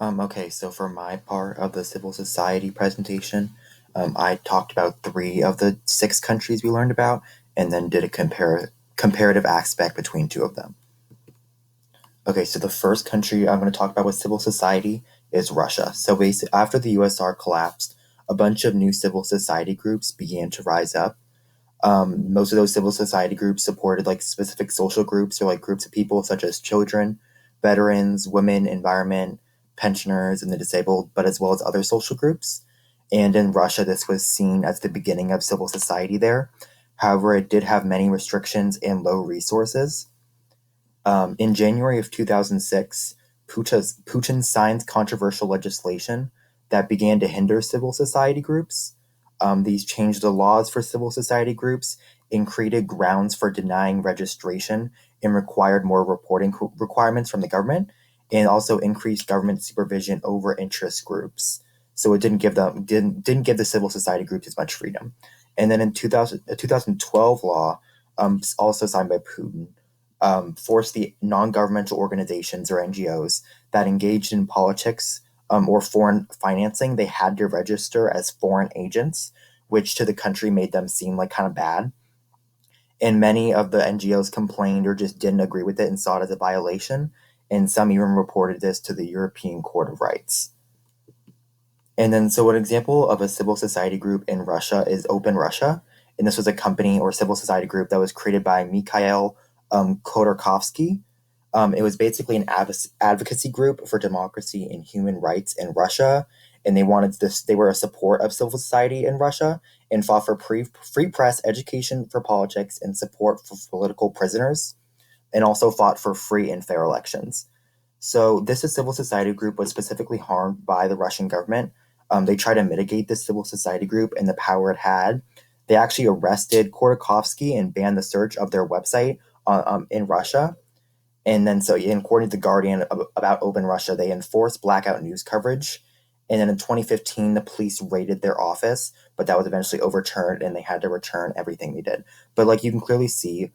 Okay, so for my part of the civil society presentation, I talked about three of the six countries we learned about, and then did a comparative aspect between two of them. Okay, so the first country I'm going to talk about with civil society is Russia. So basically, after the USSR collapsed, a bunch of new civil society groups began to rise up. Most of those civil society groups supported like specific social groups or like groups of people such as children, veterans, women, environment, pensioners, and the disabled, but as well as other social groups. And in Russia, this was seen as the beginning of civil society there. However, it did have many restrictions and low resources. In January of 2006, Putin signed controversial legislation that began to hinder civil society groups. These changed the laws for civil society groups and created grounds for denying registration and required more reporting requirements from the government, and also increased government supervision over interest groups. So it didn't give the civil society groups as much freedom. And then in 2000, a 2012 law, also signed by Putin, forced the non-governmental organizations or NGOs that engaged in politics or foreign financing, they had to register as foreign agents, which to the country made them seem like kind of bad. And many of the NGOs complained or just didn't agree with it and saw it as a violation. And some even reported this to the European Court of Rights. And then, so an example of a civil society group in Russia is Open Russia. And this was a company or civil society group that was created by Mikhail Khodorkovsky. It was basically an advocacy group for democracy and human rights in Russia. And they were a support of civil society in Russia and fought for free press, education for politics, and support for political prisoners, and also fought for free and fair elections. So this civil society group was specifically harmed by the Russian government. They tried to mitigate this civil society group and the power it had. They actually arrested Khodorkovsky and banned the search of their website in Russia. And then, so according to The Guardian about Open Russia, they enforced blackout news coverage. And then in 2015, the police raided their office, but that was eventually overturned and they had to return everything they did. But like you can clearly see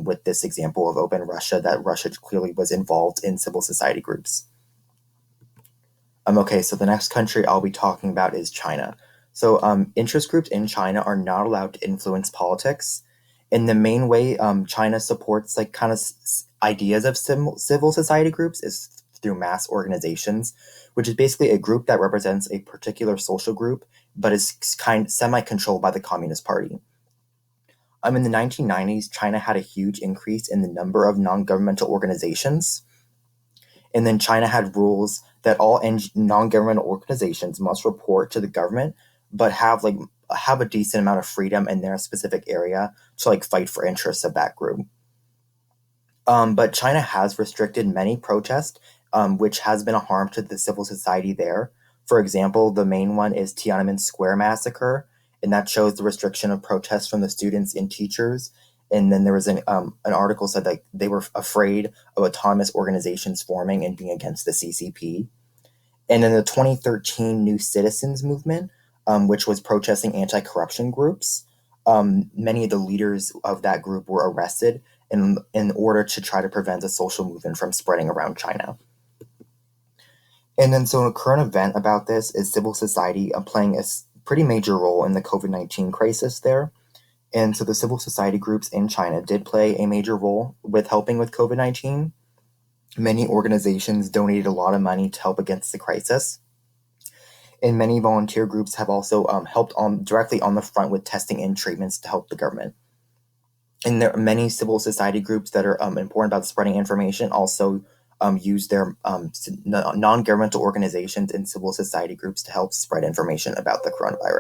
with this example of Open Russia that Russia clearly was involved in civil society groups. Okay, so the next country I'll be talking about is China. So interest groups in China are not allowed to influence politics. In the main way China supports like kind of ideas of civil society groups is through mass organizations, which is basically a group that represents a particular social group, but is kind semi-controlled by the Communist Party. In the 1990s, China had a huge increase in the number of non-governmental organizations, and then China had rules that all non-governmental organizations must report to the government, but have a decent amount of freedom in their specific area to like fight for interests of that group. But China has restricted many protests, which has been a harm to the civil society there. For example, the main one is Tiananmen Square massacre, and that shows the restriction of protests from the students and teachers. And then there was an article said that they were afraid of autonomous organizations forming and being against the CCP. And then the 2013 New Citizens Movement, which was protesting anti-corruption groups, many of the leaders of that group were arrested in order to try to prevent the social movement from spreading around China. And then, so a current event about this is civil society playing a pretty major role in the COVID-19 crisis there. And so the civil society groups in China did play a major role with helping with COVID-19. Many organizations donated a lot of money to help against the crisis. And many volunteer groups have also helped directly on the front with testing and treatments to help the government. And there are many civil society groups that are important about spreading information also use their non-governmental organizations and civil society groups to help spread information about the coronavirus.